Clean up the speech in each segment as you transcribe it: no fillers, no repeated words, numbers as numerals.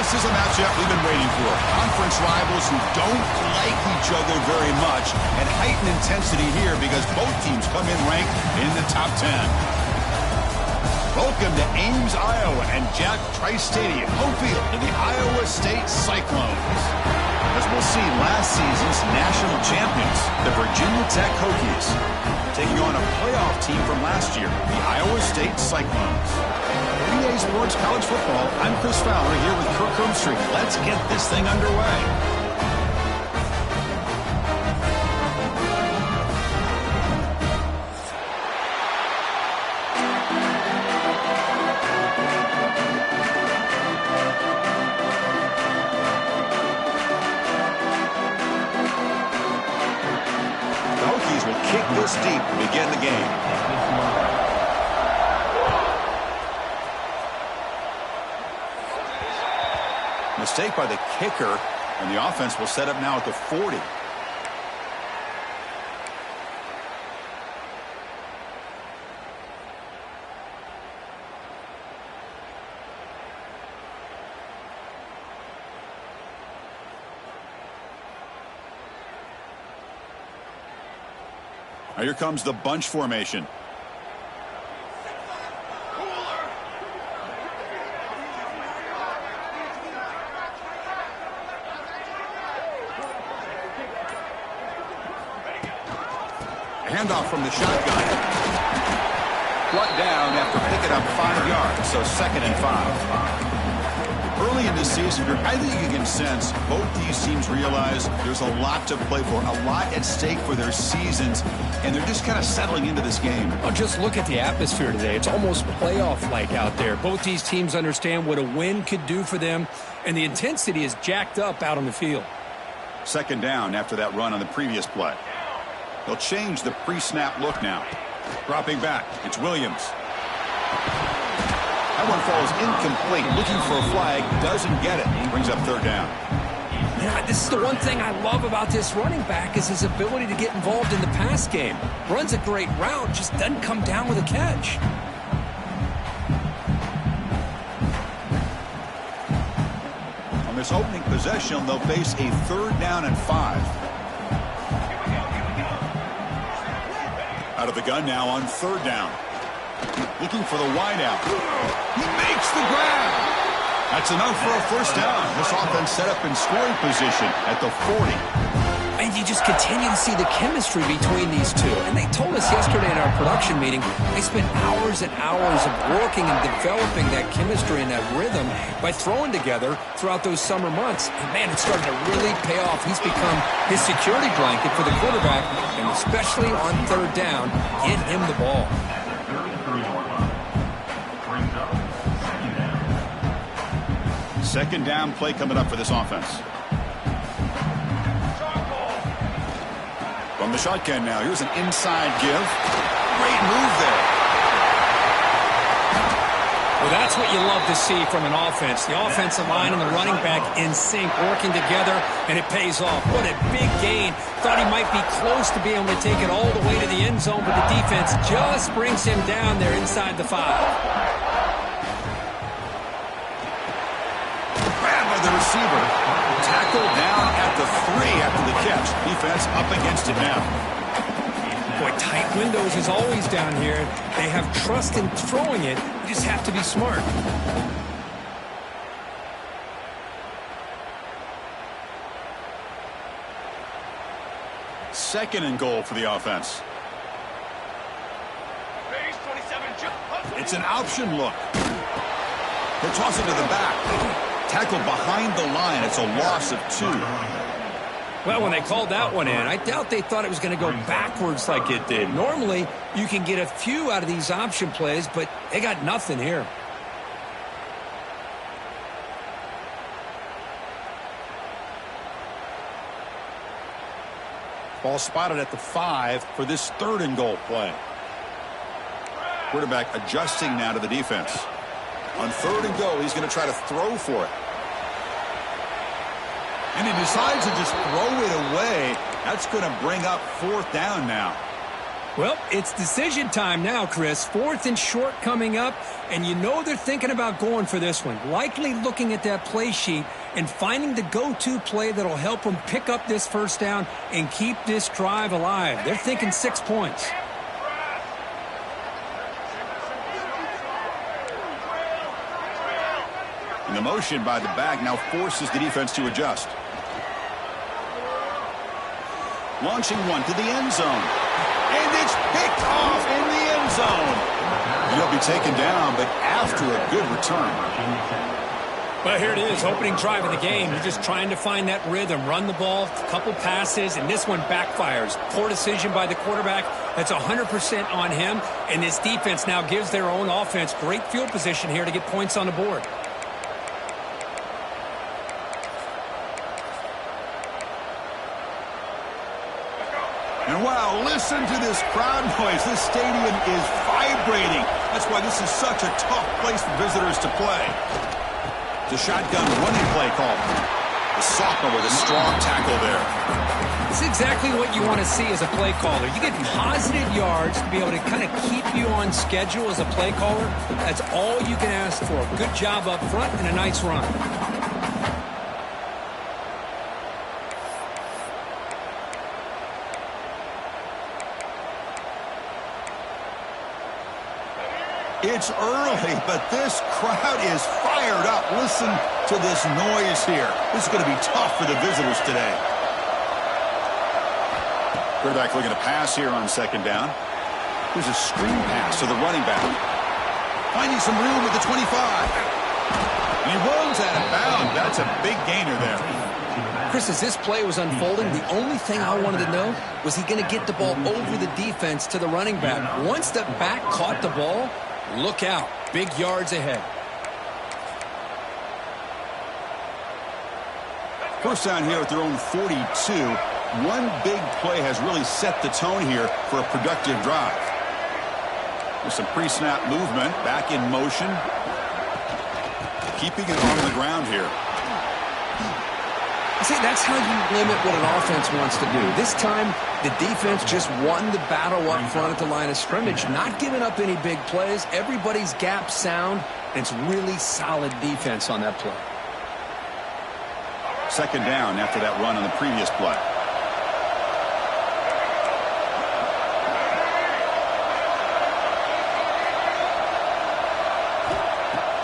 This is a matchup we've been waiting for. Conference rivals who don't like each other very much, and heightened intensity here because both teams come in ranked in the top 10. Welcome to Ames, Iowa, and Jack Trice Stadium, home field to the Iowa State Cyclones. As we'll see, last season's national champions, the Virginia Tech Hokies, taking on a playoff team from last year, the Iowa State Cyclones. EA Sports College Football, I'm Chris Fowler here with Kirk Herbstreit. Let's get this thing underway. Deep to begin the game. Mistake by the kicker, and the offense will set up now at the 40. Now here comes the bunch formation. Handoff from the shotgun. Brought down after picking up 5 yards, so 2nd and 5. Early in the season, I think you can sense both these teams realize there's a lot to play for, a lot at stake for their seasons, and they're just kind of settling into this game. Oh, just look at the atmosphere today. It's almost playoff-like out there. Both these teams understand what a win could do for them, and the intensity is jacked up out on the field. 2nd down after that run on the previous play. They'll change the pre-snap look now. Dropping back, it's Williams. That one falls incomplete. Looking for a flag, doesn't get it. Brings up 3rd down. Yeah, this is the one thing I love about this running back is his ability to get involved in the pass game. Runs a great route, just doesn't come down with a catch. On this opening possession, they'll face a 3rd down and 5. Out of the gun now on 3rd down. Looking for the wideout. He makes the grab. That's enough for a 1st down. This offense set up in scoring position at the 40. And you just continue to see the chemistry between these two. And they told us yesterday in our production meeting, they spent hours and hours of working and developing that chemistry and that rhythm by throwing together throughout those summer months. And man, it's starting to really pay off. He's become his security blanket for the quarterback, and especially on 3rd down, get him the ball. Second down play coming up for this offense. From the shotgun now, here's an inside give. Great move there. Well, that's what you love to see from an offense. The offensive line and the running back in sync, working together, and it pays off. What a big gain. Thought he might be close to being able to take it all the way to the end zone, but the defense just brings him down there inside the 5. The receiver tackled down at the 3 after the catch. Defense up against it now. Boy, tight windows is always down here. They have trust in throwing it. You just have to be smart. Second and goal for the offense. It's an option look. They'll toss it to the back. Tackled behind the line. It's a loss of 2. Well, when they called that one in, I doubt they thought it was going to go backwards like it did. Normally, you can get a few out of these option plays, but they got nothing here. Ball spotted at the 5 for this 3rd and goal play. Quarterback adjusting now to the defense. On 3rd and goal, he's going to try to throw for it. And he decides to just throw it away. That's going to bring up 4th down now. Well, it's decision time now, Chris. 4th and short coming up, and you know they're thinking about going for this one. Likely looking at that play sheet and finding the go-to play that'll help them pick up this first down and keep this drive alive. They're thinking 6 points. And the motion by the back now forces the defense to adjust. Launching one to the end zone. And it's picked off in the end zone. He'll be taken down, but after a good return. But here it is, opening drive of the game. You're just trying to find that rhythm, run the ball, a couple passes, and this one backfires. Poor decision by the quarterback. That's 100% on him. And this defense now gives their own offense great field position here to get points on the board. And wow, listen to this crowd noise. This stadium is vibrating. That's why this is such a tough place for visitors to play. The shotgun running play call. The sophomore with a strong tackle there. This is exactly what you want to see as a play caller. You get positive yards to be able to kind of keep you on schedule as a play caller. That's all you can ask for. Good job up front and a nice run. It's early, but this crowd is fired up. Listen to this noise here. This is going to be tough for the visitors today. Quarterback looking to pass here on second down. Here's a screen pass to the running back. Finding some room at the 25. And he runs out of bounds. That's a big gainer there. Chris, as this play was unfolding, the only thing I wanted to know was he going to get the ball over the defense to the running back. Once the back caught the ball, look out. Big yards ahead. First down here at their own 42. One big play has really set the tone here for a productive drive. With some pre-snap movement, back in motion. Keeping it on the ground here. See, that's how you limit what an offense wants to do. This time, the defense just won the battle up front at the line of scrimmage, not giving up any big plays. Everybody's gap sound, and it's really solid defense on that play. Second down after that run on the previous play.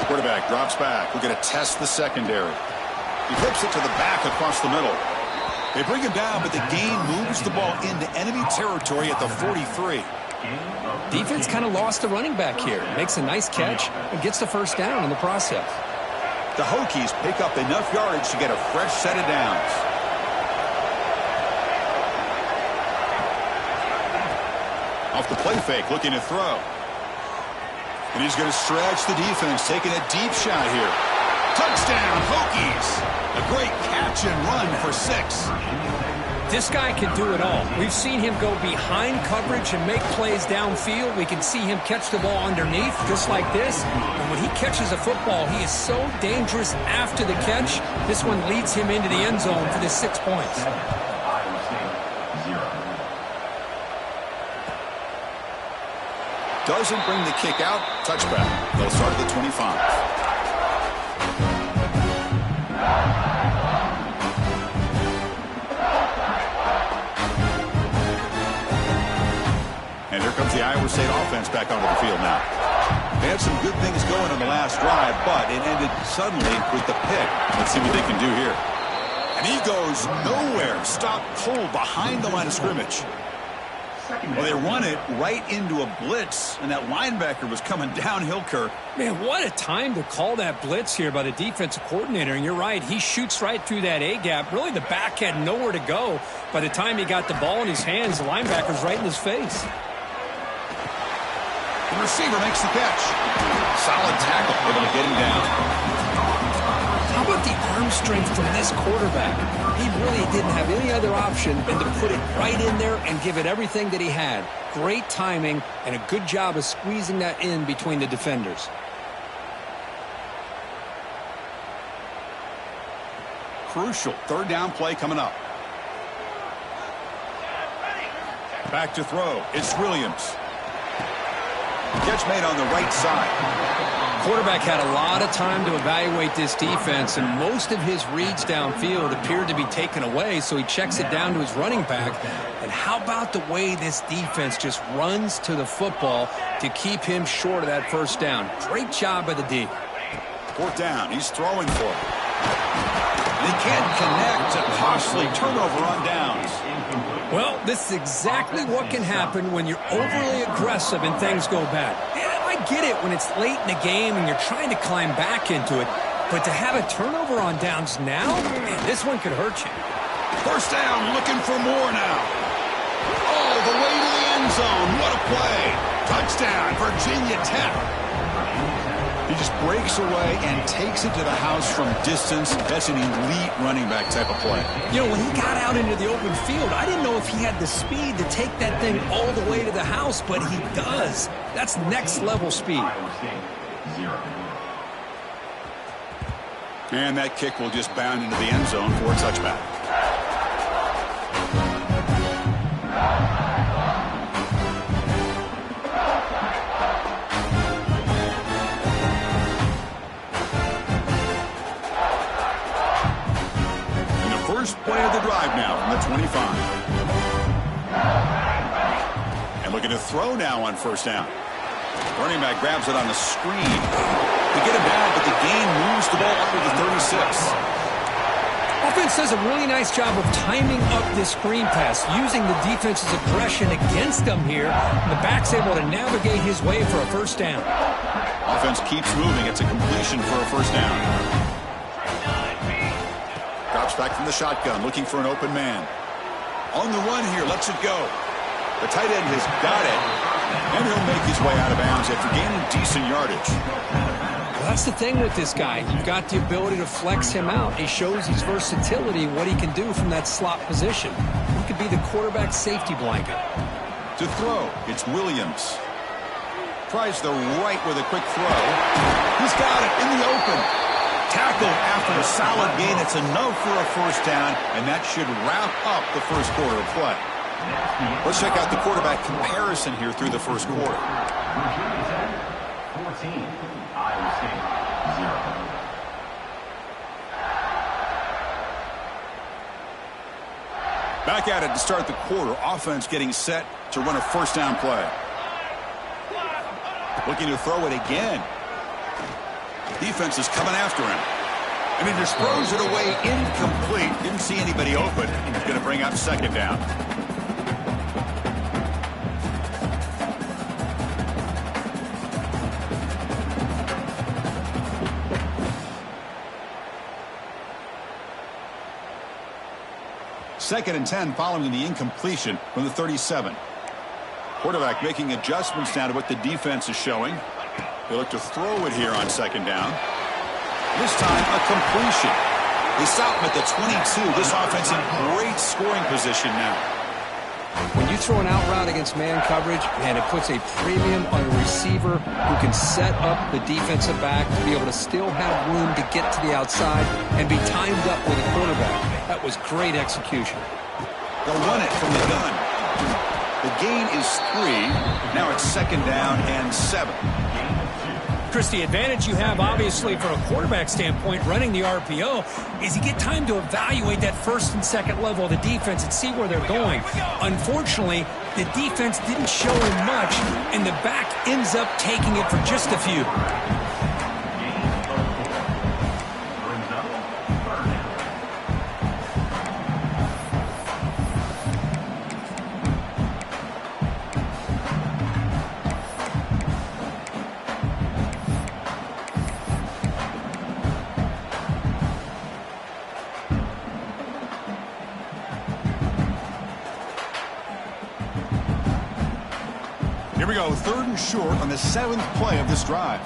Quarterback drops back. We're going to test the secondary. He flips it to the back across the middle. They bring him down, but the gain moves the ball into enemy territory at the 43. Defense kind of lost the running back here. Makes a nice catch and gets the first down in the process. The Hokies pick up enough yardage to get a fresh set of downs. Off the play fake, looking to throw. And he's going to stretch the defense, taking a deep shot here. Touchdown, Hokies. A great catch and run for 6. This guy can do it all. We've seen him go behind coverage and make plays downfield. We can see him catch the ball underneath, just like this. And when he catches a football, he is so dangerous after the catch. This one leads him into the end zone for the 6 points. Doesn't bring the kick out. Touchback. They'll start at the 25. And here comes the Iowa State offense back onto the field now. They had some good things going on the last drive, but it ended suddenly with the pick. Let's see what they can do here. And he goes nowhere. Stop cold behind the line of scrimmage. Well, they run it right into a blitz, and that linebacker was coming downhill, Kirk. Man, what a time to call that blitz here by the defensive coordinator. And you're right, he shoots right through that A-gap. Really, the back had nowhere to go. By the time he got the ball in his hands, the linebacker's right in his face. The receiver makes the catch. Solid tackle, able to get him down. How about the arm strength from this quarterback? He really didn't have any other option than to put it right in there and give it everything that he had. Great timing and a good job of squeezing that in between the defenders. Crucial third down play coming up. Back to throw. It's Williams. Catch made on the right side. Quarterback had a lot of time to evaluate this defense, and most of his reads downfield appeared to be taken away, so he checks it down to his running back. And how about the way this defense just runs to the football to keep him short of that first down? Great job by the D. Fourth down. He's throwing for it. They can't connect. A costly turnover on downs. Well, this is exactly what can happen when you're overly aggressive and things go bad. And I get it when it's late in the game and you're trying to climb back into it. But to have a turnover on downs now, man, this one could hurt you. First down, looking for more now. Oh, the way to the end zone. What a play. Touchdown, Virginia Tech. He just breaks away and takes it to the house from distance. That's an elite running back type of play. You know, when he got out into the open field, I didn't know if he had the speed to take that thing all the way to the house, but he does. That's next level speed. And that kick will just bound into the end zone for a touchback. First play of the drive now from the 25. And looking to throw now on first down. Running back grabs it on the screen. They get it back, but the gain moves the ball up to the 36. Offense does a really nice job of timing up this screen pass, using the defense's aggression against them here. And the back's able to navigate his way for a first down. Offense keeps moving. It's a completion for a first down. Drops back from the shotgun, looking for an open man. On the run here, lets it go. The tight end has got it, and he'll make his way out of bounds after gaining decent yardage. Well, that's the thing with this guy. You've got the ability to flex him out. He shows his versatility, what he can do from that slot position. He could be the quarterback safety blanket. To throw, it's Williams. Tries the right with a quick throw. He's got it in the open. Tackled after a solid gain. It's enough for a first down, and that should wrap up the first quarter of play. Let's check out the quarterback comparison here through the first quarter. 14, Iowa State, 0. Back at it to start the quarter. Offense getting set to run a first down play. Looking to throw it again. Defense is coming after him. And he just throws it away incomplete. Didn't see anybody open. He's going to bring up second down. Second and 10 following the incompletion from the 37. Quarterback making adjustments now to what the defense is showing. They look to throw it here on second down. This time, a completion. They stop him at the 22. This offense in great scoring position now. When you throw an out route against man coverage, man, it puts a premium on a receiver who can set up the defensive back to be able to still have room to get to the outside and be timed up with a quarterback. That was great execution. They'll run it from the gun. The gain is 3. Now it's second down and 7. Chris, the advantage you have, obviously, from a quarterback standpoint, running the RPO, is you get time to evaluate that first and second level of the defense and see where they're going. Unfortunately, the defense didn't show him much, and the back ends up taking it for just a few. Here we go, third and short on the 7th play of this drive.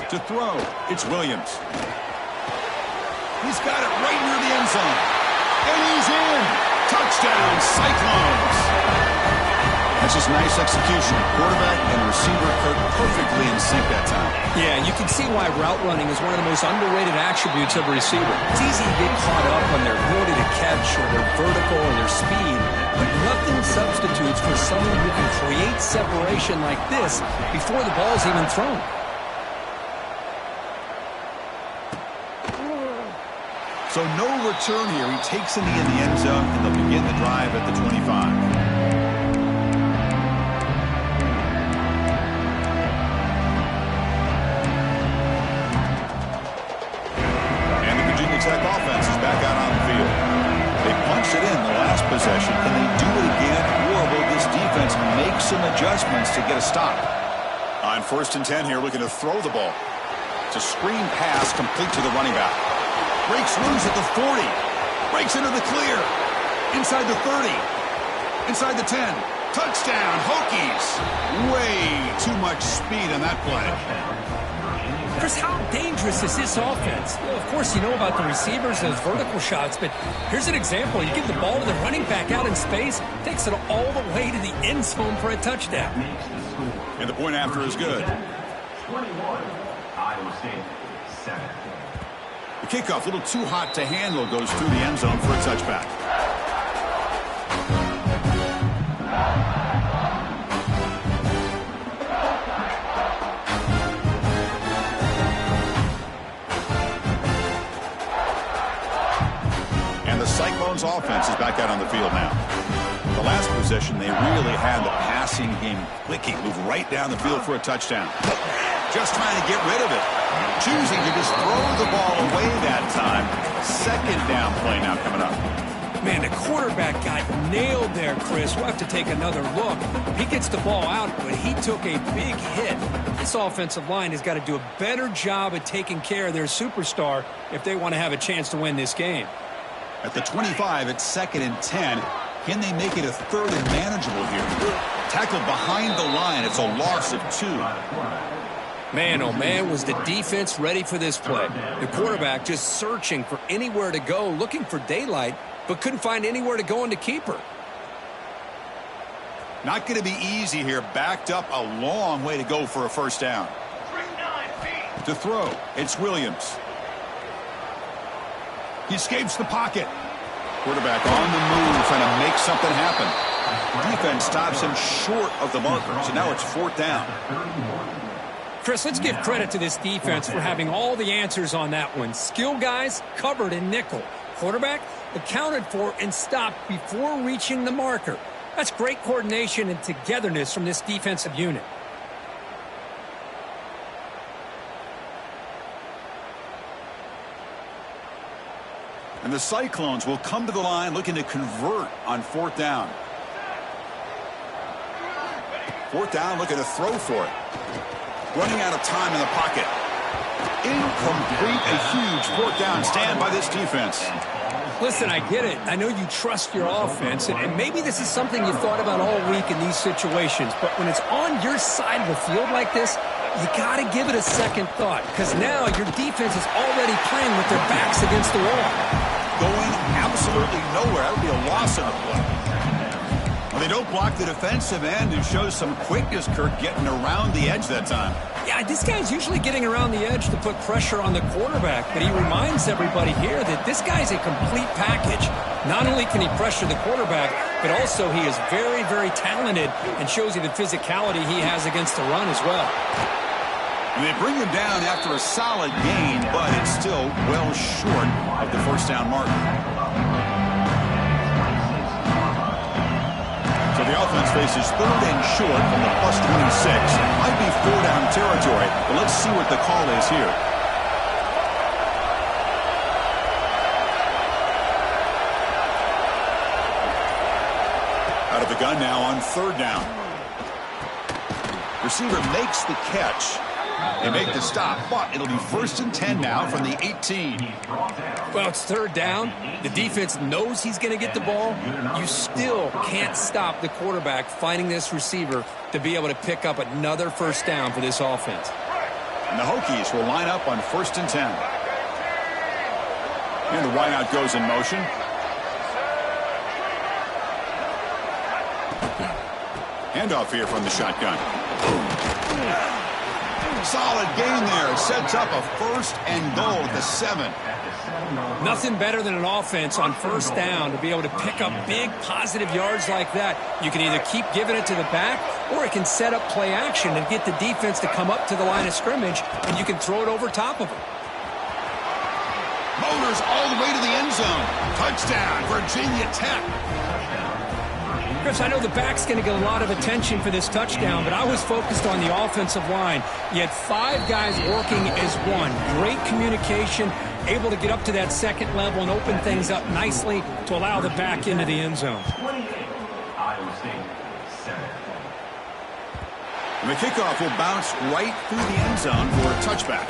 To throw, it's Williams. He's got it right near the end zone. And he's in. Touchdown, Cyclones. That's just nice execution. Quarterback and receiver Kirk perfectly in sync that time. Yeah, you can see why route running is one of the most underrated attributes of a receiver. It's easy to get caught up on their ability to catch or their vertical or their speed, but nothing substitutes for someone who can create separation like this before the ball is even thrown. So no return here. He takes it in the end zone, and they'll begin the drive at the 25. Tech offense is back out on the field. They punched it in the last possession. Can they do it again, or will this defense make some adjustments to get a stop? On 1st and 10 here, looking to throw the ball. It's a screen pass complete to the running back. Breaks loose at the 40. Breaks into the clear. Inside the 30. Inside the 10. Touchdown, Hokies. Way too much speed on that play. Chris, how dangerous is this offense? Well, of course, you know about the receivers, those vertical shots, but here's an example. You give the ball to the running back out in space, takes it all the way to the end zone for a touchdown. And the point after is good. 21, Iowa State, 7. The kickoff, a little too hot to handle, goes through the end zone for a touchback. Cyclones offense is back out on the field now. The last possession, they really had the passing game clicking. Move right down the field for a touchdown. Just trying to get rid of it. Choosing to just throw the ball away that time. 2nd down play now coming up. Man, the quarterback got nailed there, Chris. We'll have to take another look. He gets the ball out, but he took a big hit. This offensive line has got to do a better job at taking care of their superstar if they want to have a chance to win this game. At the 25, it's 2nd and 10. Can they make it a 3rd and manageable here? Tackled behind the line. It's a loss of 2. Man, oh man, was the defense ready for this play. The quarterback just searching for anywhere to go, looking for daylight, but couldn't find anywhere to go into keeper. Not going to be easy here. Backed up a long way to go for a 1st down. To throw, it's Williams. He escapes the pocket. Quarterback on the move, trying to make something happen. Defense stops him short of the marker, so now it's 4th down. Chris, let's give credit to this defense for having all the answers on that one. Skill guys covered in nickel. Quarterback accounted for and stopped before reaching the marker. That's great coordination and togetherness from this defensive unit. And the Cyclones will come to the line looking to convert on 4th down. 4th down, looking to throw for it. Running out of time in the pocket. Incomplete, a huge 4th down stand by this defense. Listen, I get it. I know you trust your offense, and maybe this is something you thought about all week in these situations, but when it's on your side of the field like this, you got to give it a second thought, because now your defense is already playing with their backs against the wall. Going absolutely nowhere. That would be a loss in the play. Well, they don't block the defensive end, who shows some quickness, Kirk, getting around the edge that time. Yeah, this guy's usually getting around the edge to put pressure on the quarterback, but he reminds everybody here that this guy's a complete package. Not only can he pressure the quarterback, but also he is very, very talented and shows you the physicality he has against the run as well. And they bring him down after a solid gain, but it's still well short of the 1st down mark. So the offense faces 3rd and short from the +26. It might be 4-down territory, but let's see what the call is here. Out of the gun now on 3rd down. Receiver makes the catch. They make the stop, but it'll be 1st and 10 now from the 18. Well, it's 3rd down. The defense knows he's going to get the ball. You still can't stop the quarterback finding this receiver to be able to pick up another 1st down for this offense. And the Hokies will line up on 1st and 10. And the wideout goes in motion. Handoff here from the shotgun. Solid gain there. Sets up a 1st and goal at the 7. Nothing better than an offense on 1st down to be able to pick up big positive yards like that. You can either keep giving it to the back, or it can set up play action and get the defense to come up to the line of scrimmage, and you can throw it over top of them. Motors all the way to the end zone. Touchdown, Virginia Tech. Chris, I know the back's going to get a lot of attention for this touchdown, but I was focused on the offensive line. You had 5 guys working as one. Great communication, able to get up to that 2nd level and open things up nicely to allow the back into the end zone. 28, Iowa State, 7. And the kickoff will bounce right through the end zone for a touchback.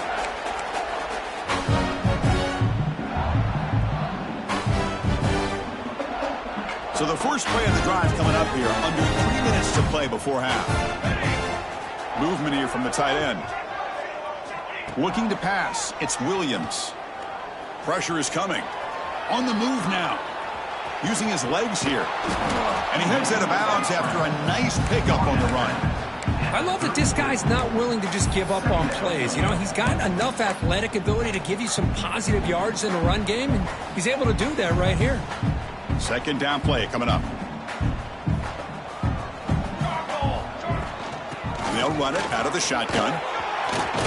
So the first play of the drive coming up here, under 3 minutes to play before half. Movement here from the tight end. Looking to pass, it's Williams. Pressure is coming. On the move now. Using his legs here. And he heads out of bounds after a nice pickup on the run. I love that this guy's not willing to just give up on plays. You know, he's got enough athletic ability to give you some positive yards in the run game, and he's able to do that right here. 2nd down play coming up. They'll run it out of the shotgun.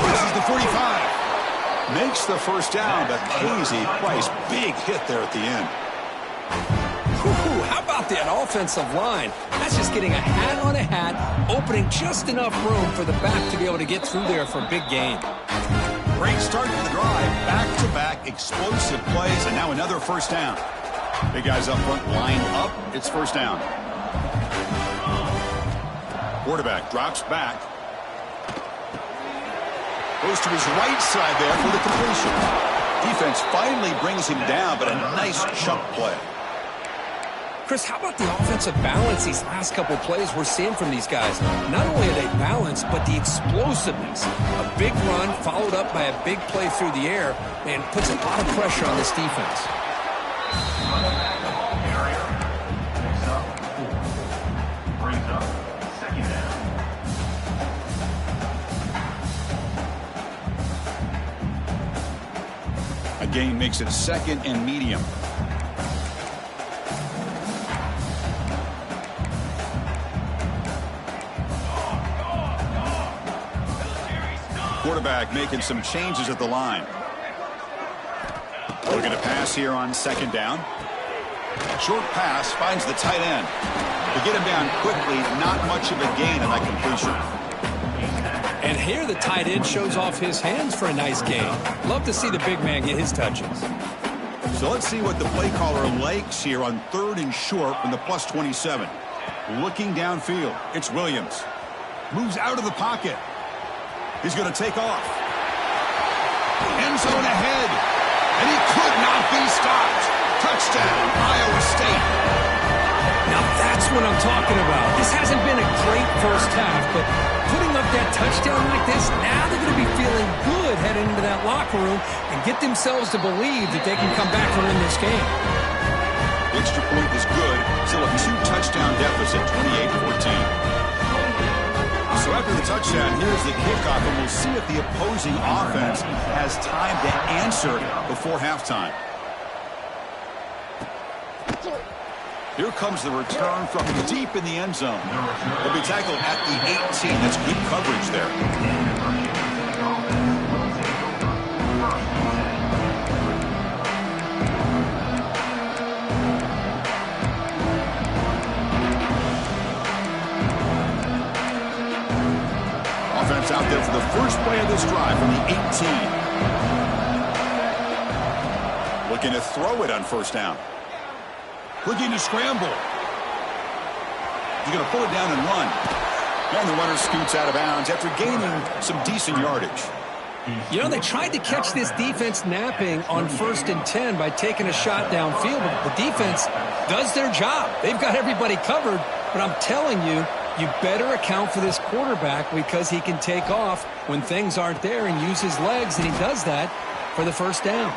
This is the 45. Makes the 1st down, but Casey Price, big hit there at the end. Ooh, how about that offensive line? That's just getting a hat on a hat, opening just enough room for the back to be able to get through there for a big gain. Great start to the drive. Back-to-back explosive plays, and now another 1st down. Big guys up front lined up. It's 1st down. Quarterback drops back. Goes to his right side there for the completion. Defense finally brings him down, but a nice chunk play. Chris, how about the offensive balance these last couple plays we're seeing from these guys? Not only are they balanced, but the explosiveness. A big run followed up by a big play through the air, and puts a lot of pressure on this defense. Brings up 2nd down. A gain makes it 2nd and medium. Quarterback making some changes at the line. Looking to pass here on 2nd down. Short pass finds the tight end. To get him down quickly, not much of a gain on that completion. And here the tight end shows off his hands for a nice gain. Love to see the big man get his touches. So let's see what the play caller likes here on 3rd and short from the +27. Looking downfield, it's Williams. Moves out of the pocket. He's going to take off. End zone ahead. And he could not be stopped. Touchdown, Iowa State. Now that's what I'm talking about. This hasn't been a great 1st half, but putting up that touchdown like this, now they're going to be feeling good heading into that locker room and get themselves to believe that they can come back and win this game. The extra point is good. Still a 2-touchdown deficit, 28-14. So after the touchdown, here's the kickoff, and we'll see if the opposing offense has time to answer before halftime. Here comes the return from deep in the end zone. He'll be tackled at the 18. That's good coverage there. Offense out there for the first play of this drive from the 18. Looking to throw it on 1st down. Looking to scramble. He's going to pull it down and run. And the runner scoots out of bounds after gaining some decent yardage. You know, they tried to catch this defense napping on 1st and 10 by taking a shot downfield, but the defense does their job. They've got everybody covered, but I'm telling you, you better account for this quarterback because he can take off when things aren't there and use his legs, and he does that for the 1st down.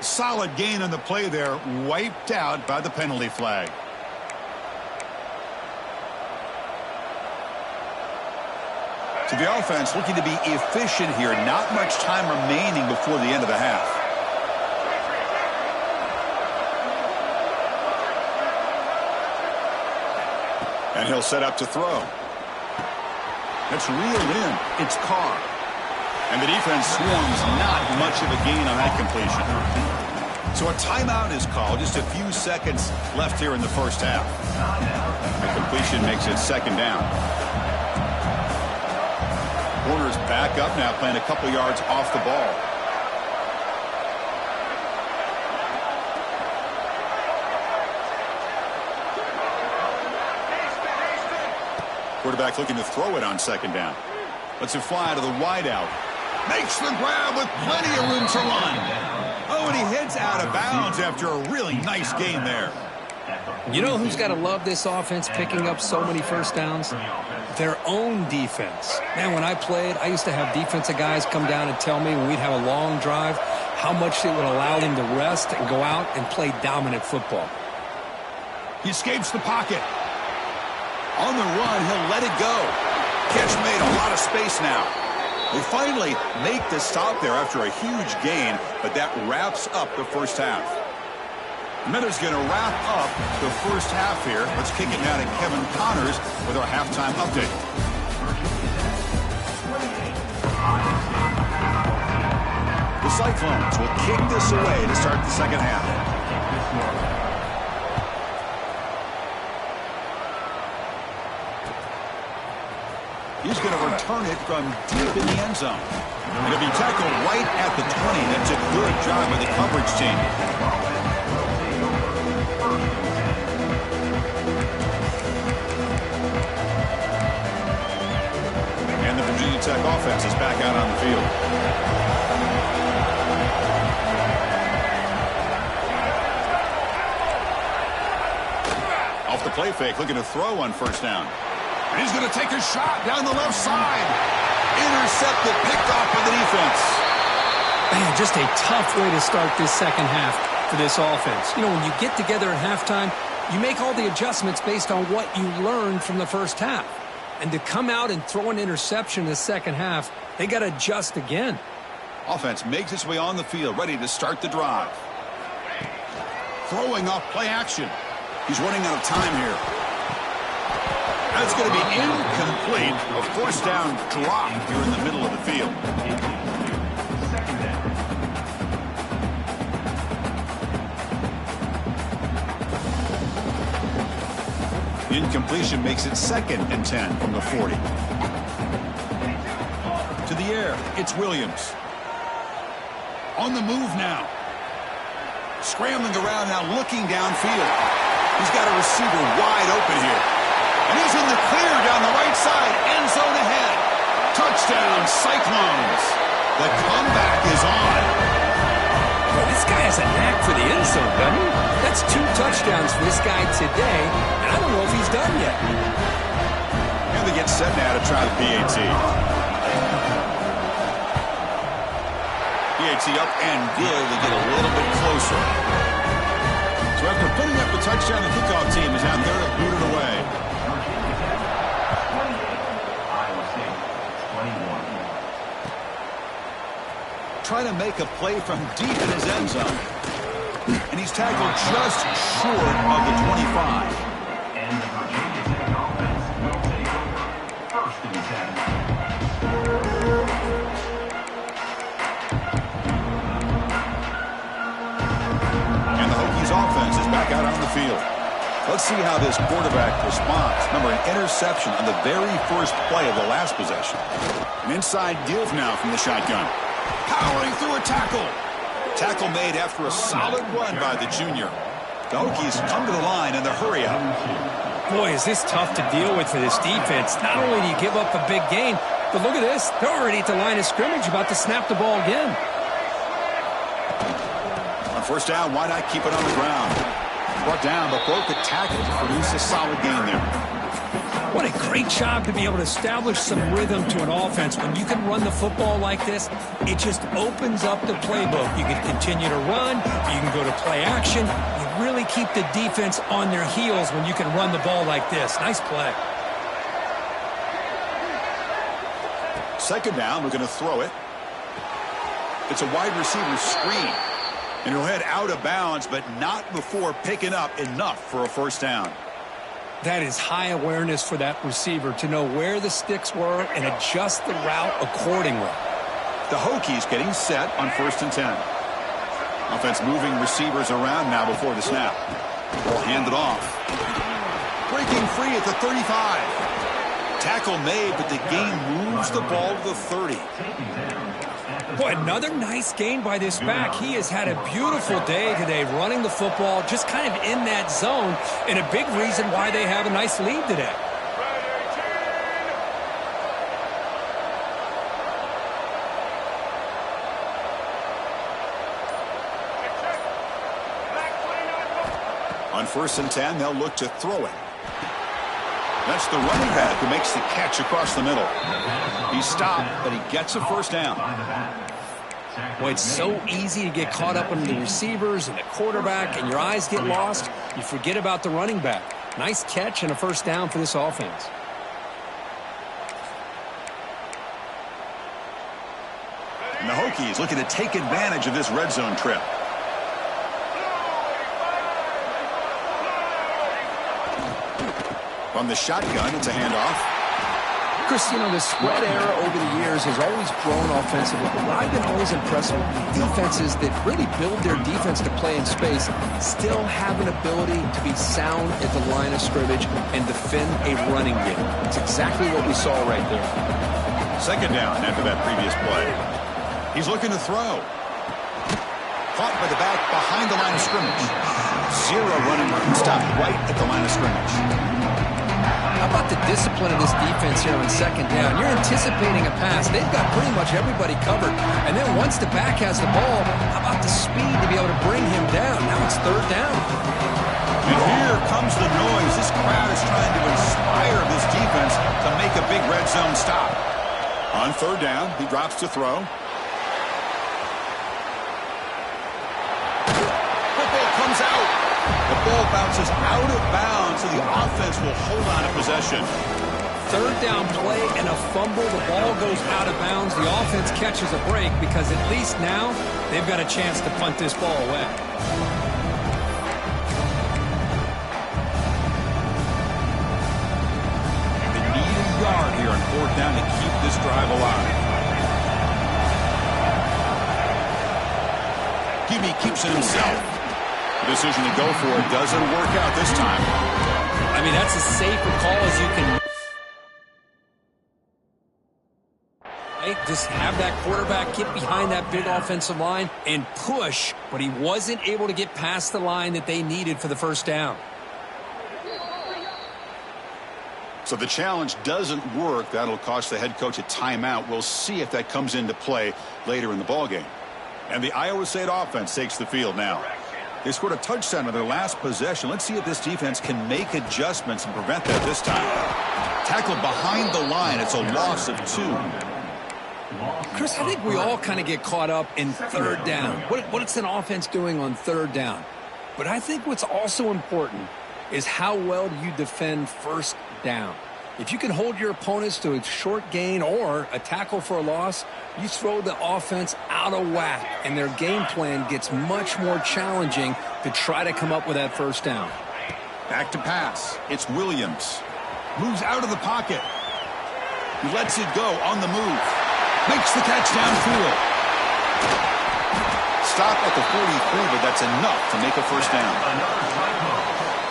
Solid gain on the play there, wiped out by the penalty flag. So the offense looking to be efficient here. Not much time remaining before the end of the half. And he'll set up to throw. It's reeled in. It's Carr. And the defense swarms not much of a gain on that completion. So a timeout is called. Just a few seconds left here in the first half. The completion makes it second down. Warner's back up now, playing a couple yards off the ball. Quarterback looking to throw it on second down. Lets it fly to the wideout. Makes the grab with plenty of room to run. Oh, and he heads out of bounds after a really nice gain there. You know who's got to love this offense picking up so many first downs? Their own defense. Man, when I played, I used to have defensive guys come down and tell me when we'd have a long drive how much it would allow them to rest and go out and play dominant football. He escapes the pocket. On the run, he'll let it go. Catch made, a lot of space now. They finally make the stop there after a huge gain, but that wraps up the first half. Miller's going to wrap up the first half here. Let's kick it now to Kevin Connors with our halftime update. The Cyclones will kick this away to start the second half. He's going to return it from deep in the end zone. It'll be tackled right at the 20. That's a good job by the coverage team. And the Virginia Tech offense is back out on the field. Off the play fake, looking to throw on first down. And he's going to take a shot down the left side. Intercepted, picked off by the defense. Man, just a tough way to start this second half for this offense. You know, when you get together at halftime, you make all the adjustments based on what you learned from the first half. And to come out and throw an interception in the second half, they got to adjust again. Offense makes its way on the field, ready to start the drive. Throwing off play action. He's running out of time here. That's going to be incomplete. A forced down drop here in the middle of the field. Incompletion makes it 2nd and 10 from the 40. To the air, it's Williams. On the move now. Scrambling around now, looking downfield. He's got a receiver wide open here. And he's in the clear down the right side. End zone ahead. Touchdown, Cyclones. The comeback is on. Well, this guy has a knack for the end zone, doesn't he? That's 2 touchdowns for this guy today, and I don't know if he's done yet. And they get set now to try the PAT. PAT up and good. They get a little bit closer. So after putting up the touchdown, the kickoff team is out there to boot it away. Trying to make a play from deep in his end zone. And he's tackled just short of the 25. And the Virginia Tech offense will take over 1st and 10. And the Hokies offense is back out on the field. Let's see how this quarterback responds. Remember, an interception on the very first play of the last possession. An inside give now from the shotgun. Powering through a tackle. Tackle made after a solid run by the junior. The Hokies come to the line in the hurry up. Boy, is this tough to deal with for this defense. Not only do you give up a big gain, but look at this. They're already at the line of scrimmage about to snap the ball again. On first down, why not keep it on the ground? Brought down, but broke the tackle to produce a solid gain there. What a great job to be able to establish some rhythm to an offense. When you can run the football like this, it just opens up the playbook. You can continue to run. You can go to play action. You really keep the defense on their heels when you can run the ball like this. Nice play. second down, we're going to throw it. It's a wide receiver screen. And he'll head out of bounds, but not before picking up enough for a first down. That is high awareness for that receiver to know where the sticks were and adjust the route accordingly. The Hokies getting set on 1st and 10. Offense moving receivers around now before the snap. We'll hand it off. Breaking free at the 35. Tackle made, but the gain moves the ball to the 30. Boy, another nice gain by this back. He has had a beautiful day today running the football, just kind of in that zone, and a big reason why they have a nice lead today. On 1st and 10, they'll look to throw it. That's the running back who makes the catch across the middle. He stopped, but he gets a first down. Boy, it's so easy to get caught up in the receivers and the quarterback, and your eyes get lost. You forget about the running back. Nice catch and a first down for this offense. And the Hokies looking to take advantage of this red zone trip. From the shotgun, it's a handoff. Chris, you know, the spread era over the years has always grown offensively, but what I've been always impressed with defenses that really build their defense to play in space still have an ability to be sound at the line of scrimmage and defend a running game. It's exactly what we saw right there. Second down after that previous play. He's looking to throw. Caught by the back behind the line of scrimmage. Zero running room, stopped right at the line of scrimmage. How about the discipline of this defense here on second down? You're anticipating a pass. They've got pretty much everybody covered. And then once the back has the ball, how about the speed to be able to bring him down? Now it's third down. And here comes the noise. This crowd is trying to inspire this defense to make a big red zone stop. On third down, he drops to throw. Football comes out. The ball bounces out of bounds, so the offense will hold on to possession. Third down play and a fumble. The ball goes out of bounds. The offense catches a break because at least now they've got a chance to punt this ball away. And they need a yard here on fourth down to keep this drive alive. Gibby keeps it himself. The decision to go for it doesn't work out this time. I mean, that's as safe a call as you can. Just have that quarterback get behind that big offensive line and push, but he wasn't able to get past the line that they needed for the first down. So the challenge doesn't work. That'll cost the head coach a timeout. We'll see if that comes into play later in the ballgame. And the Iowa State offense takes the field now. They scored a touchdown on their last possession. Let's see if this defense can make adjustments and prevent that this time. Tackled behind the line. It's a loss of 2. Chris, I think we all kind of get caught up in third down. What's an offense doing on third down? But I think what's also important is how well do you defend first down. If you can hold your opponents to a short gain or a tackle for a loss, you throw the offense out of whack, and their game plan gets much more challenging to try to come up with that first down. Back to pass. It's Williams. Moves out of the pocket. He lets it go on the move. Makes the catch downfield. Stop at the 43, but that's enough to make a first down.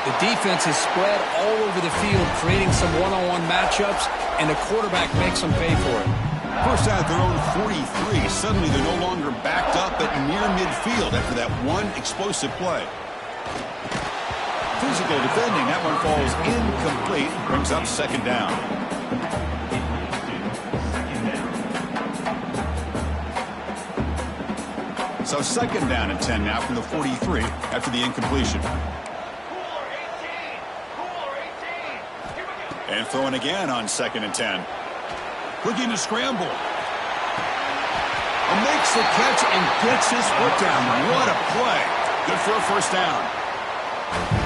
The defense is spread all over the field, creating some one-on-one matchups, and the quarterback makes them pay for it. First out at their own 43. Suddenly they're no longer backed up at near midfield after that one explosive play. Physical defending. That one falls incomplete. Brings up second down. So second down and 10 now from the 43 after the incompletion. And throwing again on second and 10. Looking to scramble. And makes the catch and gets his foot down. What a play. Good for a first down.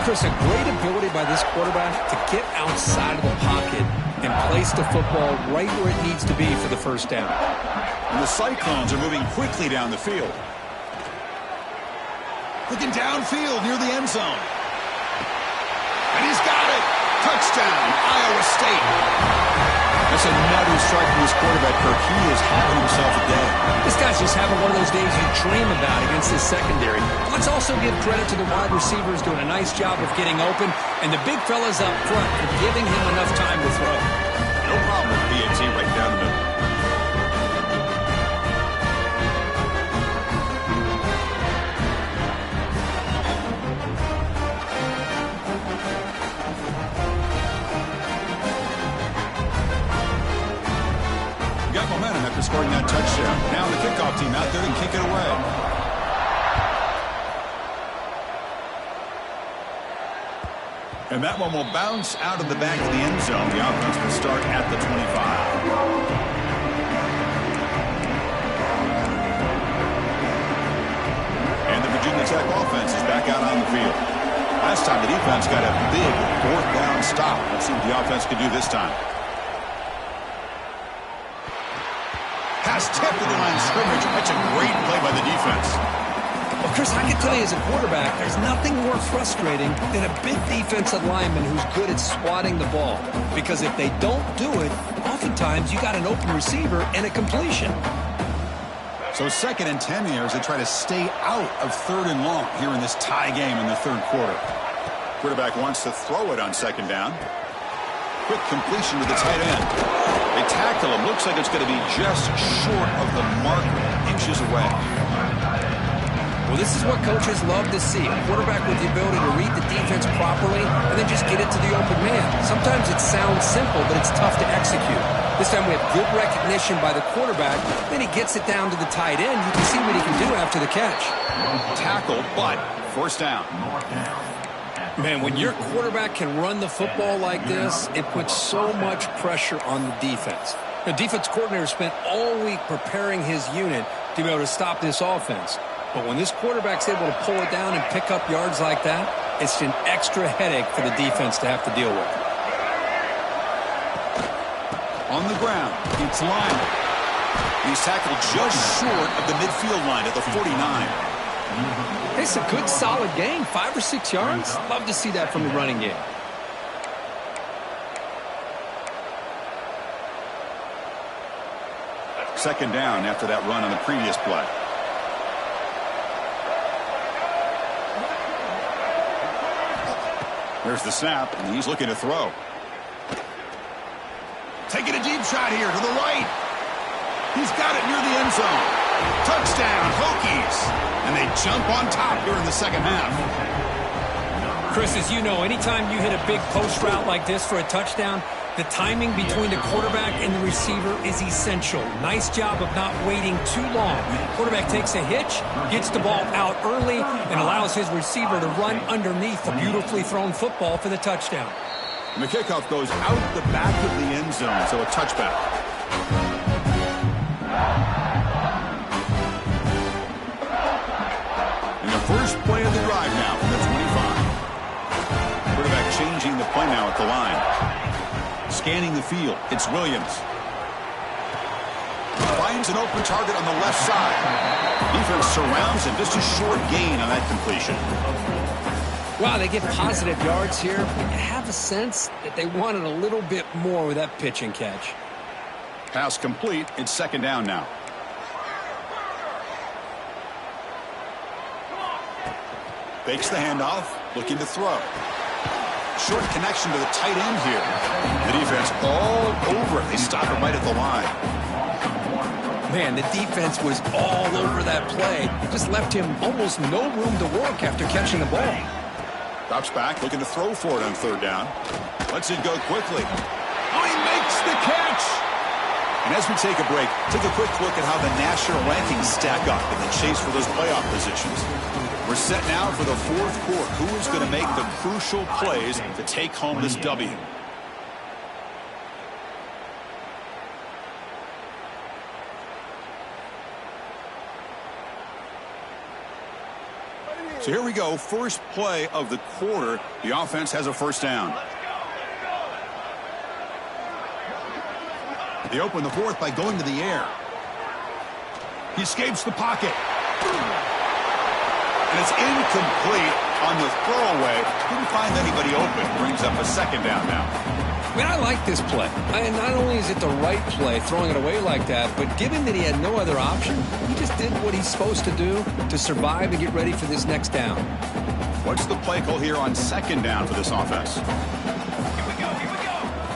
Chris, a great ability by this quarterback to get outside of the pocket and place the football right where it needs to be for the first down. And the Cyclones are moving quickly down the field. Looking downfield near the end zone. And he's got it. Touchdown, Iowa State. That's another strike from this quarterback, Kirk. He is having himself a day. This guy's just having one of those days you dream about against his secondary. Let's also give credit to the wide receivers doing a nice job of getting open, and the big fellas up front for giving him enough time to throw. No problem with PAT right down the middle. Got momentum after scoring that touchdown. Now the kickoff team out there to kick it away. And that one will bounce out of the back of the end zone. The offense will start at the 25. And the Virginia Tech offense is back out on the field. Last time the defense got a big fourth down stop. Let's see what the offense can do this time. Pass tipped to the line of scrimmage. That's a great play by the defense. Well, Chris, I can tell you as a quarterback, there's nothing more frustrating than a big defensive lineman who's good at swatting the ball. Because if they don't do it, oftentimes you got an open receiver and a completion. So 2nd and 10 here as they try to stay out of 3rd and long here in this tie game in the 3rd quarter. Quarterback wants to throw it on 2nd down. Quick completion to the tight end. They tackle him. Looks like it's going to be just short of the marker, inches away. Well, this is what coaches love to see. A quarterback with the ability to read the defense properly and then just get it to the open man. Sometimes it sounds simple, but it's tough to execute. This time we have good recognition by the quarterback. Then he gets it down to the tight end. You can see what he can do after the catch. Tackled, but first down. Man, when your quarterback can run the football like this, it puts so much pressure on the defense. The defense coordinator spent all week preparing his unit to be able to stop this offense. But when this quarterback's able to pull it down and pick up yards like that, it's an extra headache for the defense to have to deal with. On the ground, it's Lyle. He's tackled just short of the midfield line at the 49. It's a good, solid game. 5 or 6 yards. Love to see that from the running game. Second down after that run on the previous play. There's the snap, and he's looking to throw. Taking a deep shot here to the right. He's got it near the end zone. Touchdown, Hokies. And they jump on top here in the second half. Chris, as you know, anytime you hit a big post route like this for a touchdown, the timing between the quarterback and the receiver is essential. Nice job of not waiting too long. Quarterback takes a hitch, gets the ball out early, and allows his receiver to run underneath the beautifully thrown football for the touchdown. And the kickoff goes out the back of the end zone, so a touchback. And the first play of the drive now from the 25. Quarterback changing the play now at the line. Scanning the field, it's Williams. Finds an open target on the left side. Defense surrounds him, just a short gain on that completion. Wow, they get positive yards here, but you have a sense that they wanted a little bit more with that pitch and catch. Pass complete, it's second down now. Fakes the handoff, looking to throw. Short connection to the tight end here. The defense all over it. They stop it right at the line. Man, the defense was all over that play. Just left him almost no room to work after catching the ball. Drops back, looking to throw for it on third down. Lets it go quickly. Oh, he makes the catch! And as we take a break, take a quick look at how the national rankings stack up in the chase for those playoff positions. We're set now for the fourth quarter. Who is going to make the crucial plays to take home this W? So here we go. First play of the quarter. The offense has a first down. They open the fourth by going to the air. He escapes the pocket. And it's incomplete on the throwaway. Didn't find anybody open. Brings up a second down now. I mean, I like this play. Not only is it the right play, throwing it away like that, but given that he had no other option, he just did what he's supposed to do to survive and get ready for this next down. What's the play call here on second down for this offense? Here we go.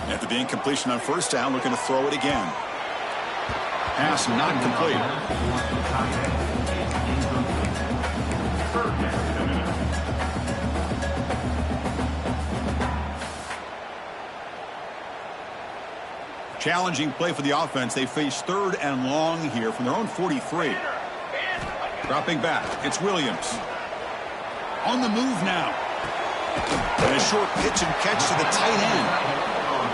After the incompletion on first down, looking to throw it again. Pass not complete. Challenging play for the offense. They face third and long here from their own 43. Dropping back. It's Williams. On the move now. And a short pitch and catch to the tight end.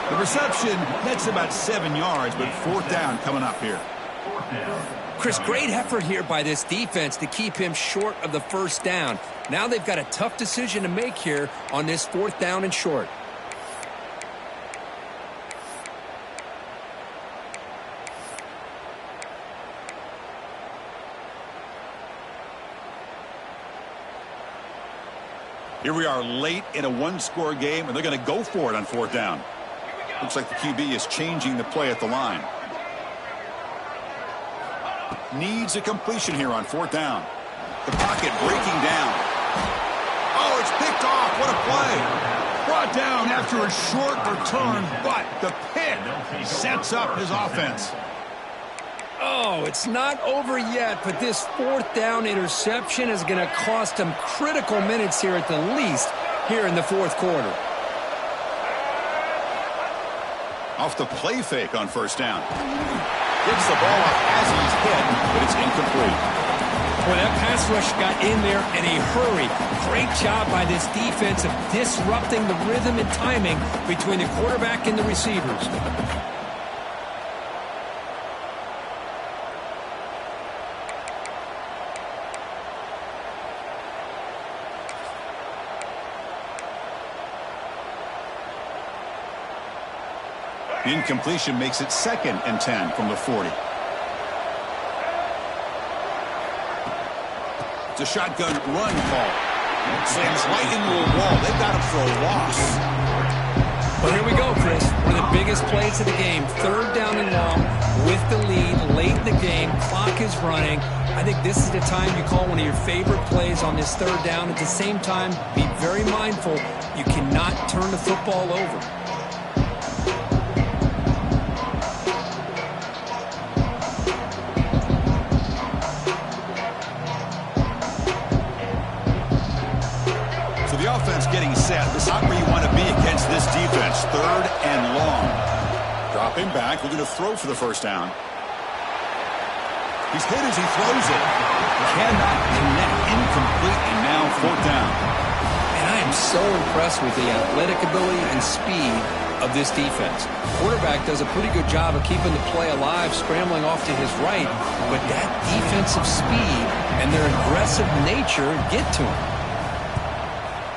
The reception, that's about 7 yards, but fourth down coming up here. Chris, great effort here by this defense to keep him short of the first down. Now they've got a tough decision to make here on this fourth down and short. Here we are late in a one-score game, and they're going to go for it on fourth down. Looks like the QB is changing the play at the line. Needs a completion here on fourth down. The pocket breaking down. Oh, it's picked off. What a play. Brought down after a short return, but the pick sets up his offense. Oh, it's not over yet, but this fourth down interception is going to cost them critical minutes here at the least here in the fourth quarter. Off the play fake on first down. Gets the ball off as he's hit, but it's incomplete. Well, that pass rush got in there in a hurry. Great job by this defense of disrupting the rhythm and timing between the quarterback and the receivers. Incompletion makes it 2nd and 10 from the 40. It's a shotgun run call. Slams right into a wall. They've got him for a loss. Well, here we go, Chris. One of the biggest plays of the game. Third down and long with the lead late in the game. Clock is running. I think this is the time you call one of your favorite plays on this third down. At the same time, be very mindful. You cannot turn the football over. Offense getting set. This is not where you want to be against this defense. Third and long. Dropping back. Looking to throw for the first down. He's hit as he throws it. Cannot connect. Incomplete. And now fourth down. And I am so impressed with the athletic ability and speed of this defense. Quarterback does a pretty good job of keeping the play alive, scrambling off to his right. But that defensive speed and their aggressive nature get to him.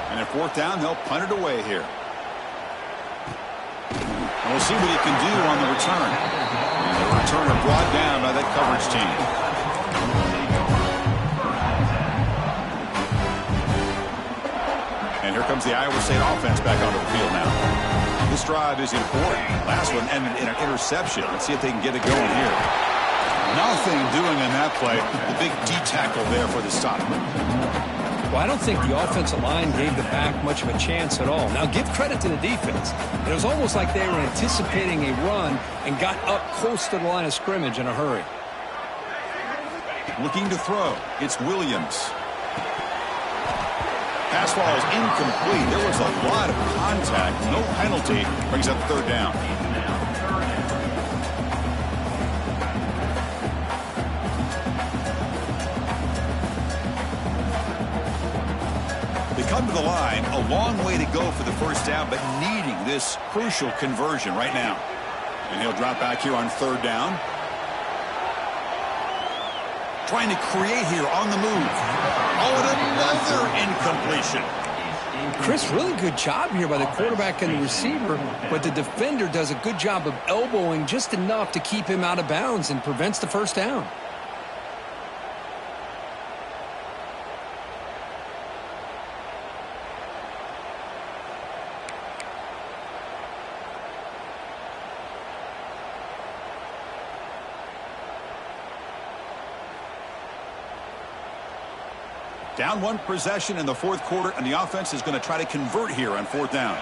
And at fourth down, they'll punt it away here. And we'll see what he can do on the return. And the returner brought down by that coverage team. And here comes the Iowa State offense back onto the field now. This drive is important. Last one ended in an interception. Let's see if they can get it going here. Nothing doing on that play. The big D tackle there for the stop. Well, I don't think the offensive line gave the back much of a chance at all. Now, give credit to the defense. It was almost like they were anticipating a run and got up close to the line of scrimmage in a hurry. Looking to throw. It's Williams. Pass ball is incomplete. There was a lot of contact. No penalty. Brings up third down. Come to the line, a long way to go for the first down, but needing this crucial conversion right now. And he'll drop back here on third down. Trying to create here on the move. Oh, and another incompletion. Chris, really good job here by the quarterback and the receiver, but the defender does a good job of elbowing just enough to keep him out of bounds and prevents the first down. Down one possession in the fourth quarter, and the offense is going to try to convert here on fourth down.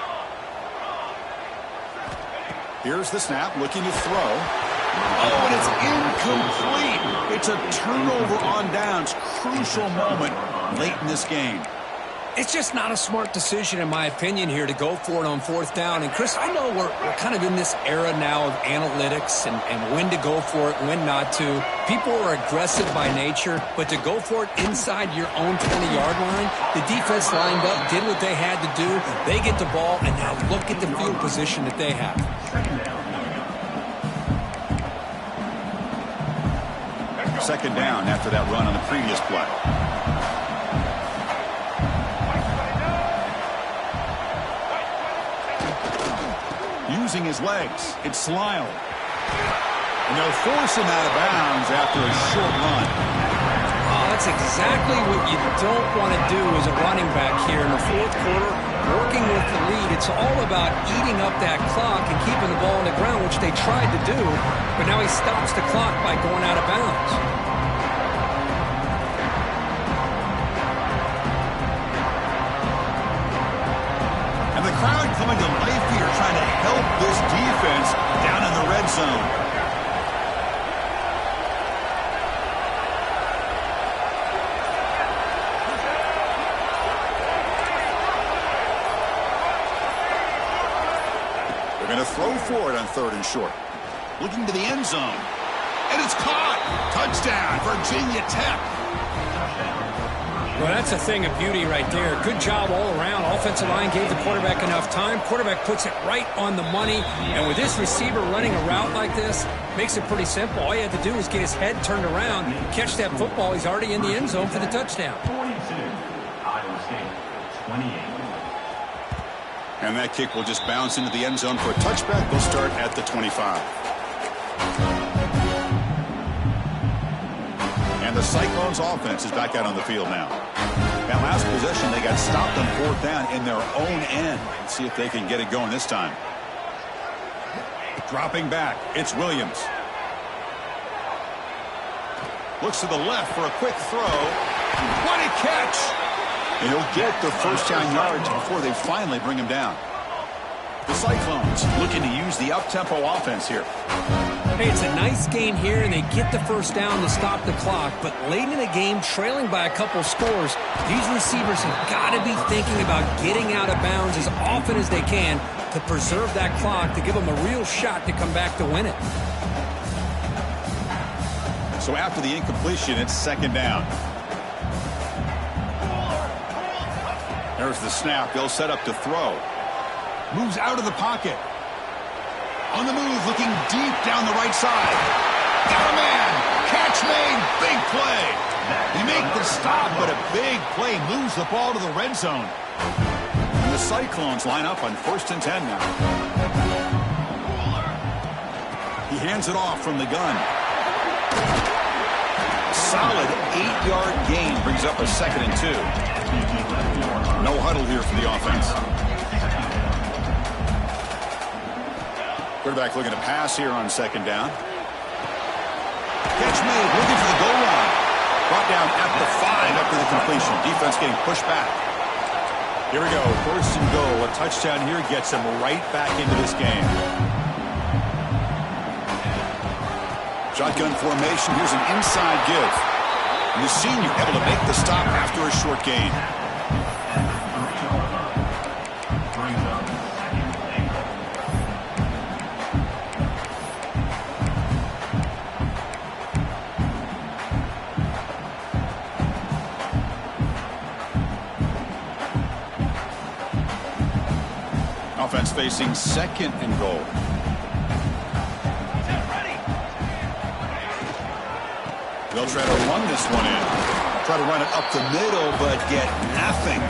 Here's the snap, looking to throw. Oh, and it's incomplete. It's a turnover on downs. Crucial moment late in this game. It's just not a smart decision, in my opinion, here to go for it on fourth down. And, Chris, I know we're kind of in this era now of analytics and when to go for it, when not to. People are aggressive by nature, but to go for it inside your own 20-yard line, the defense lined up, did what they had to do. They get the ball, and now look at the field position that they have. Second down after that run on the previous play. Using his legs, it's Lyle. And they'll force him out of bounds after a short run. Oh, that's exactly what you don't want to do as a running back here in the fourth quarter. Working with the lead, it's all about eating up that clock and keeping the ball on the ground, which they tried to do, but now he stops the clock by going out of bounds. And the crowd coming to life here, trying to help this defense down in the red zone. They're going to throw for it on third and short. Looking to the end zone. And it's caught. Touchdown, Virginia Tech. Well, that's a thing of beauty right there. Good job all around. Offensive line gave the quarterback enough time. Quarterback puts it right on the money. And with this receiver running a route like this, makes it pretty simple. All you had to do was get his head turned around, catch that football. He's already in the end zone for the touchdown. 42, Iowa State, 28. And that kick will just bounce into the end zone for a touchback. They'll start at the 25. And the Cyclones offense is back out on the field now. That last possession, they got stopped on fourth down in their own end. Let's see if they can get it going this time. Dropping back, it's Williams. Looks to the left for a quick throw. What a catch! And he'll get the first down yards before they finally bring him down. The Cyclones looking to use the up-tempo offense here. Hey, it's a nice game here, and they get the first down to stop the clock. But late in the game, trailing by a couple scores, these receivers have got to be thinking about getting out of bounds as often as they can to preserve that clock, to give them a real shot to come back to win it. So after the incompletion, it's second down. There's the snap. They'll set up to throw. Moves out of the pocket. On the move, looking deep down the right side. Got a man. Catch made. Big play. They make the stop, but a big play moves the ball to the red zone. And the Cyclones line up on 1st and 10 now. He hands it off from the gun. Solid 8-yard gain brings up a 2nd and 2. No huddle here for the offense. Quarterback looking to pass here on second down. Catch made, looking for the goal line. Brought down at the 5 after the completion. Defense getting pushed back. Here we go, 1st and goal. A touchdown here gets them right back into this game. Shotgun formation. Here's an inside give. And the senior able to make the stop after a short gain. Offense facing 2nd and goal. They'll try to run this one in. Try to run it up the middle, but get nothing.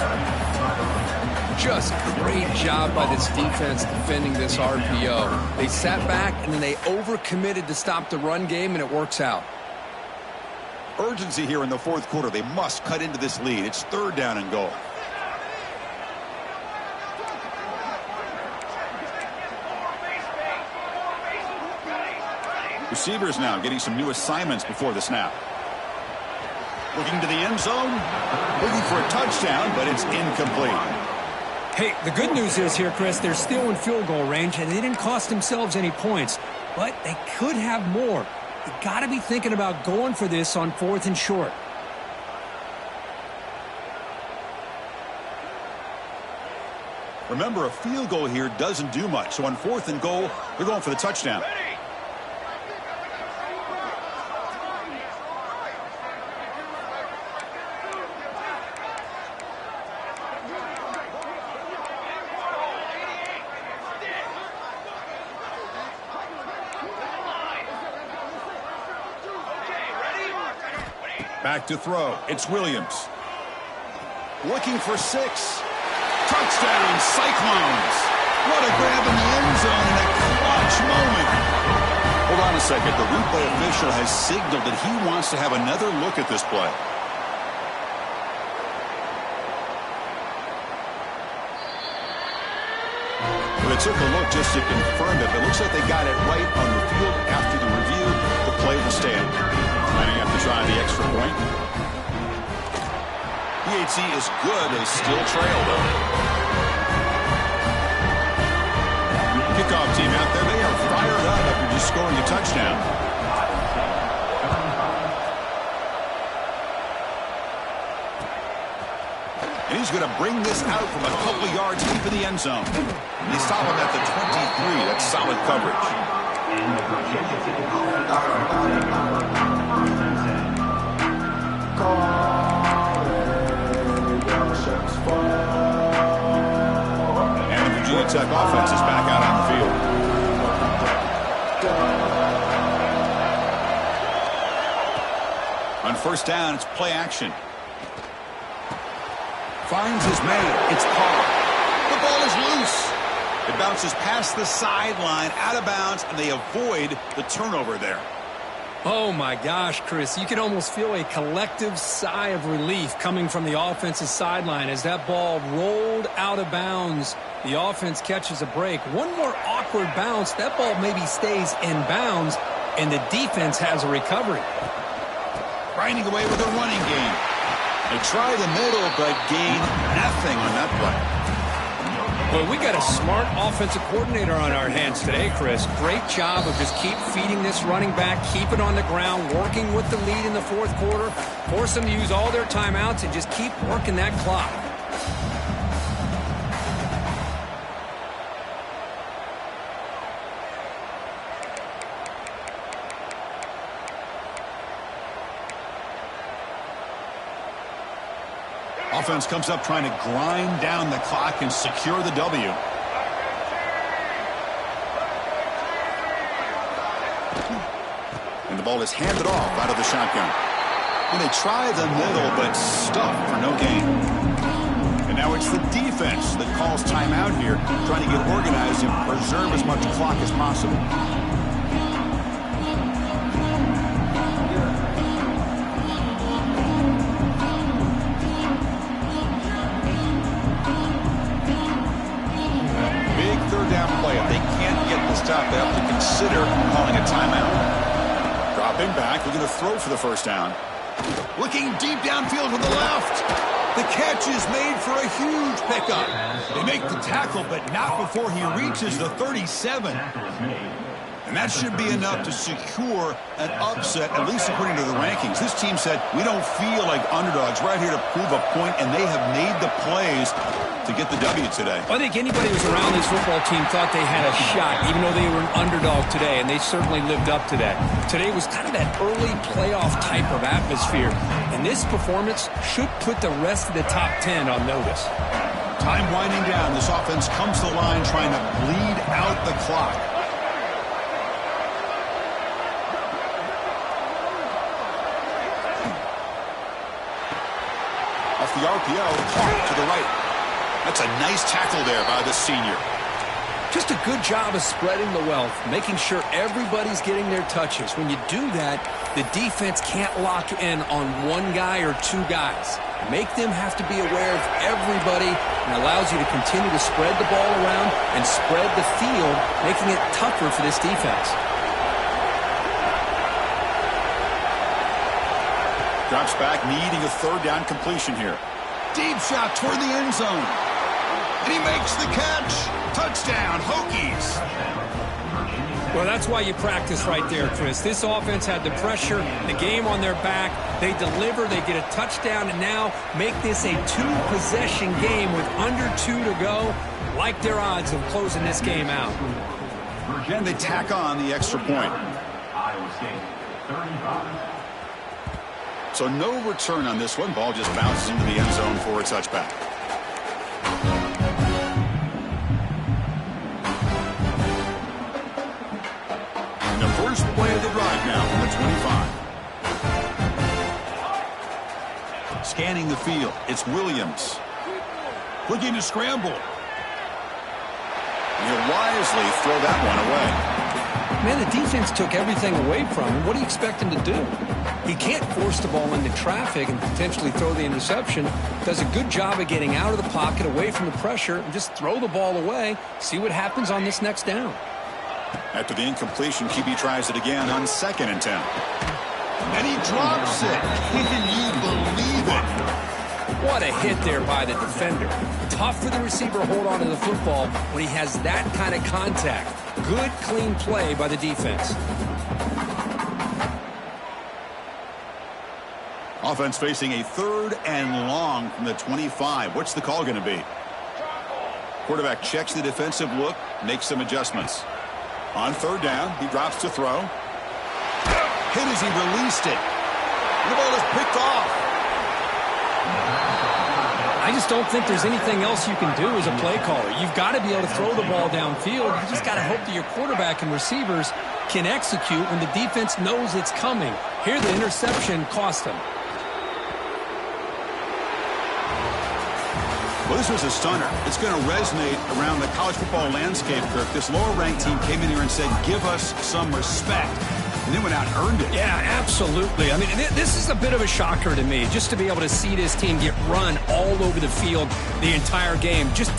Just great job by this defense defending this RPO. They sat back, and then they overcommitted to stop the run game, and it works out. Urgency here in the fourth quarter. They must cut into this lead. It's 3rd down and goal. Receivers now getting some new assignments before the snap. Looking to the end zone. Looking for a touchdown, but it's incomplete. Hey, the good news is here, Chris, they're still in field goal range, and they didn't cost themselves any points, but they could have more. You got to be thinking about going for this on 4th and short. Remember, a field goal here doesn't do much, so on 4th and goal, they're going for the touchdown. Back to throw. It's Williams. Looking for 6. Touchdown, Cyclones. What a grab in the end zone in a clutch moment. Hold on a second. The replay official has signaled that he wants to have another look at this play. Well, they took a look just to confirm it, but it looks like they got it right on the field. After the review, the play will stand. Lining up to try the extra point. PAT is good. They still trail, though. Kickoff team out there. They are fired up after just scoring a touchdown. And he's going to bring this out from a couple yards deep in the end zone. They stop him at the 23. That's solid coverage. And the Virginia Tech offense is back out on the field. On 1st down, it's play action. Finds his man. It's caught. The ball is loose. It bounces past the sideline, out of bounds, and they avoid the turnover there. Oh, my gosh, Chris. You can almost feel a collective sigh of relief coming from the offensive sideline as that ball rolled out of bounds. The offense catches a break. One more awkward bounce. That ball maybe stays in bounds, and the defense has a recovery. Grinding away with a running game. They try the middle, but gain nothing on that play. Well, we got a smart offensive coordinator on our hands today, Chris. Great job of just keep feeding this running back, keep it on the ground, working with the lead in the 4th quarter, force them to use all their timeouts, and just keep working that clock. Offense comes up trying to grind down the clock and secure the W. And the ball is handed off out of the shotgun. And they try the middle, but stuffed for no gain. And now it's the defense that calls timeout here, trying to get organized and preserve as much clock as possible. Stop. They have to consider calling a timeout. Dropping back, looking to throw for the 1st down. Looking deep downfield to the left. The catch is made for a huge pickup. They make the tackle, but not before he reaches the 37. And that should be enough to secure an upset, at least according to the rankings. This team said, we don't feel like underdogs. We're out here to prove a point, and they have made the plays to get the W today. I think anybody who was around this football team thought they had a shot, even though they were an underdog today, and they certainly lived up to that. Today was kind of that early playoff type of atmosphere, and this performance should put the rest of the top 10 on notice. Time winding down. This offense comes to the line trying to bleed out the clock. the RPO, to the right. That's a nice tackle there by the senior. Just a good job of spreading the wealth, making sure everybody's getting their touches. When you do that, the defense can't lock in on one guy or two guys. Make them have to be aware of everybody, and allows you to continue to spread the ball around and spread the field, making it tougher for this defense. Drops back, needing a third down completion here. Deep shot toward the end zone. And he makes the catch. Touchdown, Hokies. Well, that's why you practice right there, Chris. This offense had the pressure, the game on their back. They deliver, they get a touchdown, and now make this a two-possession game with under 2 to go. Like their odds of closing this game out. And they tack on the extra point. Iowa State, 35. So no return on this one. Ball just bounces into the end zone for a touchback. And the first play of the drive now from the 25. Scanning the field, it's Williams. Looking to scramble. And he'll wisely throw that one away. Man, the defense took everything away from him. What do you expect him to do? He can't force the ball into traffic and potentially throw the interception. Does a good job of getting out of the pocket, away from the pressure, and just throw the ball away. See what happens on this next down. After the incompletion, QB tries it again on 2nd and 10. And he drops it. Can you believe it? What a hit there by the defender. Tough for the receiver to hold on to the football when he has that kind of contact. Good, clean play by the defense. Offense facing a 3rd and long from the 25. What's the call going to be? Quarterback checks the defensive look, makes some adjustments. On 3rd down, he drops to throw. Hit as he released it. The ball is picked off. I just don't think there's anything else you can do as a play caller. You've got to be able to throw the ball downfield. You just got to hope that your quarterback and receivers can execute when the defense knows it's coming. Here, the interception cost them. Well, this was a stunner. It's going to resonate around the college football landscape, Kirk. This lower-ranked team came in here and said, give us some respect. And then went out and earned it. Yeah, absolutely. I mean, this is a bit of a shocker to me, just to be able to see this team get run all over the field the entire game. Just